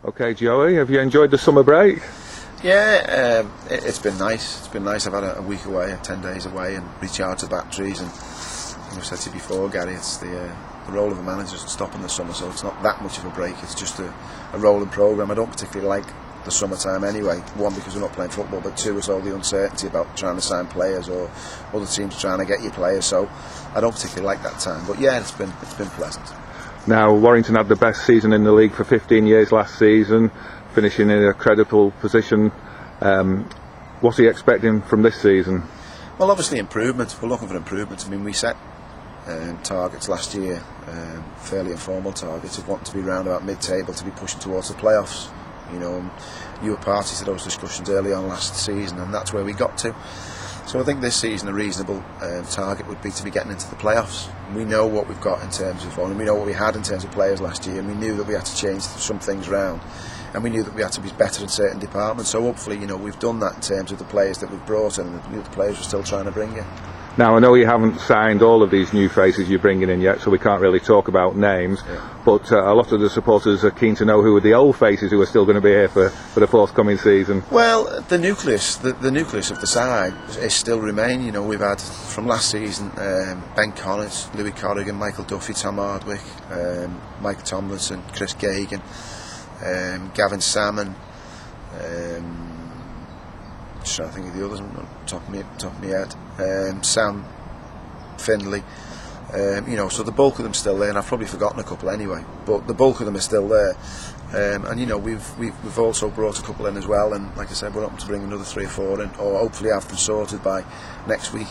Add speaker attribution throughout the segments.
Speaker 1: Okay, Joey, have you enjoyed the summer break?
Speaker 2: Yeah, it's been nice. It's been nice. I've had a week away, 10 days away, and recharged the batteries. And I've said to you before, Gary, it's the role of a manager doesn't stop in the summer, so it's not that much of a break. It's just a rolling programme. I don't particularly like the summertime anyway. One, because we're not playing football, but two, it's all the uncertainty about trying to sign players or other teams trying to get you players. So I don't particularly like that time. But yeah, it's been pleasant.
Speaker 1: Now, Warrington had the best season in the league for 15 years last season, finishing in a credible position. What's he expecting from this season?
Speaker 2: Well, obviously improvement. We're looking for improvement. I mean, we set targets last year, fairly informal targets of wanting to be round about mid-table, to be pushing towards the playoffs. You know, you were party to those discussions early on last season, and that's where we got to. So I think this season a reasonable target would be to be getting into the playoffs. We know what we've got in terms of, and we know what we had in terms of players last year, and we knew that we had to change some things around, and we knew that we had to be better in certain departments. So hopefully, you know, we've done that in terms of the players that we've brought in, and the players we're still trying to bring in.
Speaker 1: Now, I know you haven't signed all of these new faces you're bringing in yet, so we can't really talk about names, but a lot of the supporters are keen to know who are the old faces who are still going to be here for the forthcoming season.
Speaker 2: Well, the nucleus of the side is still remain. You know, we've had from last season Ben Connors, Louis Corrigan, Michael Duffy, Tom Hardwick, Mike Tomlinson, Chris Gagan, Gavin Salmon, just trying to think of the others on top of my head. Sam Findlay, you know, so the bulk of them still there, and I've probably forgotten a couple anyway, but the bulk of them are still there. And you know, we've also brought a couple in as well, and like I said, we're hoping to bring another 3 or 4 in, or hopefully have them sorted by next week.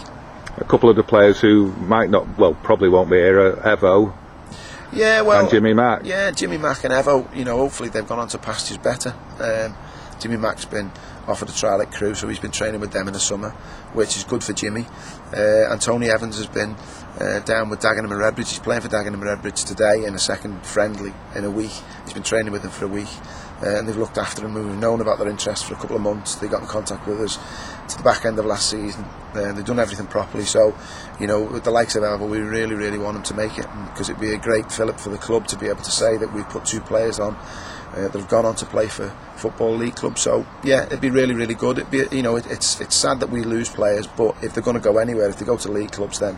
Speaker 1: A couple of the players who might not, well, probably won't be here are Evo.
Speaker 2: Yeah, well,
Speaker 1: and Jimmy Mack.
Speaker 2: Yeah, Jimmy Mack and Evo, you know, hopefully they've gone on to pastures better. Jimmy Mack's been offered a trial at Crewe, so he's been training with them in the summer, which is good for Jimmy. And Tony Evans has been down with Dagenham and Redbridge. He's playing for Dagenham and Redbridge today in a second friendly in a week. He's been training with them for a week, and they've looked after him. We've known about their interest for a couple of months. They got in contact with us to the back end of last season. They've done everything properly, so you know, with the likes of Evo, we really want them to make it, because it'd be a great fillip for the club to be able to say that we've put 2 players on that have gone on to play for Football League clubs. So yeah, it'd be really good. It'd be, you know, it's sad that we lose players, but if they're going to go anywhere, if they go to league clubs, then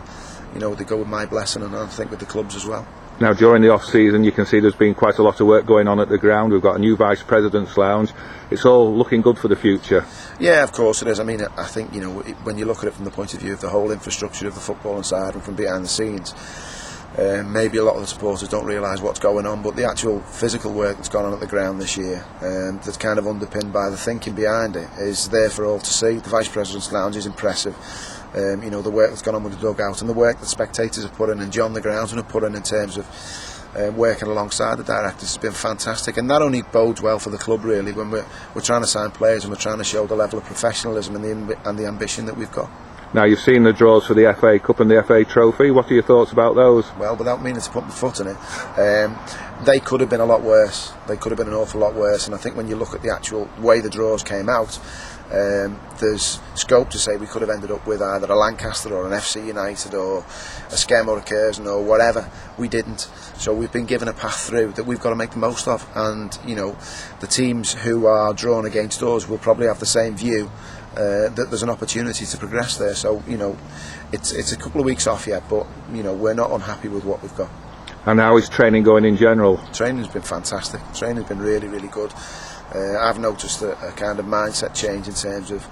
Speaker 2: you know, they go with my blessing, and I think with the clubs as well.
Speaker 1: Now, during the off-season, you can see there's been quite a lot of work going on at the ground. We've got a new Vice President's Lounge. It's all looking good for the future. Yeah,
Speaker 2: of course it is. I mean, I think, you know, when you look at it from the point of view of the whole infrastructure of the footballing side and from behind the scenes, maybe a lot of the supporters don't realise what's going on, but the actual physical work that's gone on at the ground this year, that's kind of underpinned by the thinking behind it, is there for all to see. The Vice President's Lounge is impressive. You know, the work that's gone on with the dugout and the work that spectators have put in, and John the groundsman have put in terms of working alongside the directors, has been fantastic, and that only bodes well for the club really when we're trying to sign players and we're trying to show the level of professionalism and the ambition that we've got.
Speaker 1: Now, you've seen the draws for the FA Cup and the FA Trophy. What are your thoughts about those?
Speaker 2: Well, without meaning to put my foot in it, they could have been a lot worse. They could have been an awful lot worse, and I think when you look at the actual way the draws came out, there's scope to say we could have ended up with either a Lancaster or an FC United or a Skem or a Curzon or whatever. We didn't, so we've been given a path through that we've got to make the most of, and you know, the teams who are drawn against us will probably have the same view, that there's an opportunity to progress there. So you know, it's a couple of weeks off yet, but you know, we're not unhappy with what we've got.
Speaker 1: And how is training going in general?
Speaker 2: Training's been fantastic. Training's been really good. I've noticed a kind of mindset change in terms of,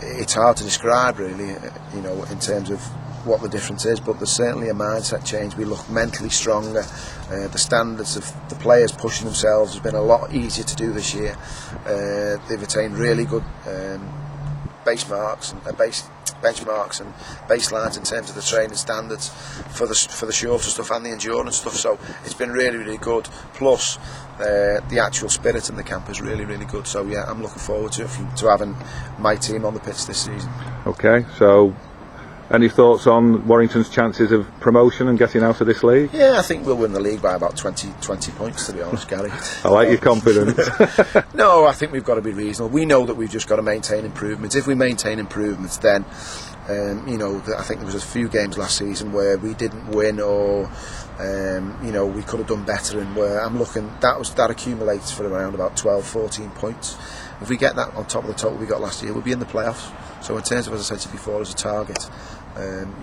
Speaker 2: it's hard to describe really, you know, in terms of what the difference is, but there's certainly a mindset change. We look mentally stronger. The standards of the players pushing themselves has been a lot easier to do this year. They've attained really good benchmarks and baselines in terms of the training standards for the shorter stuff and the endurance stuff. So it's been really good. Plus the actual spirit in the camp is really good. So yeah, I'm looking forward to having my team on the pitch this season.
Speaker 1: Okay, so any thoughts on Warrington's chances of promotion and getting out of this league?
Speaker 2: Yeah, I think we'll win the league by about 20 points, to be honest, Gary.
Speaker 1: I like your confidence.
Speaker 2: No, I think we've got to be reasonable. We know that we've just got to maintain improvements. If we maintain improvements, then You know, I think there was a few games last season where we didn't win, or you know, we could have done better, and where I'm looking, that accumulates for around about 12-14 points. If we get that on top of the total we got last year, we'll be in the playoffs. So in terms of, as I said to you before, as a target,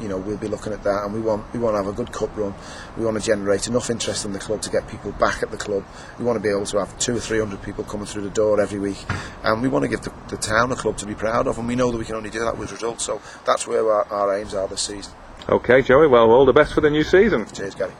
Speaker 2: you know, we'll be looking at that, and we want to have a good cup run. We want to generate enough interest in the club to get people back at the club. We want to be able to have 200 or 300 people coming through the door every week, and we want to give the town a club to be proud of, and we know that we can only do that with results. So that's where our aims are this season.
Speaker 1: Okay, Joey, well, all the best for the new season.
Speaker 2: Cheers, Gary.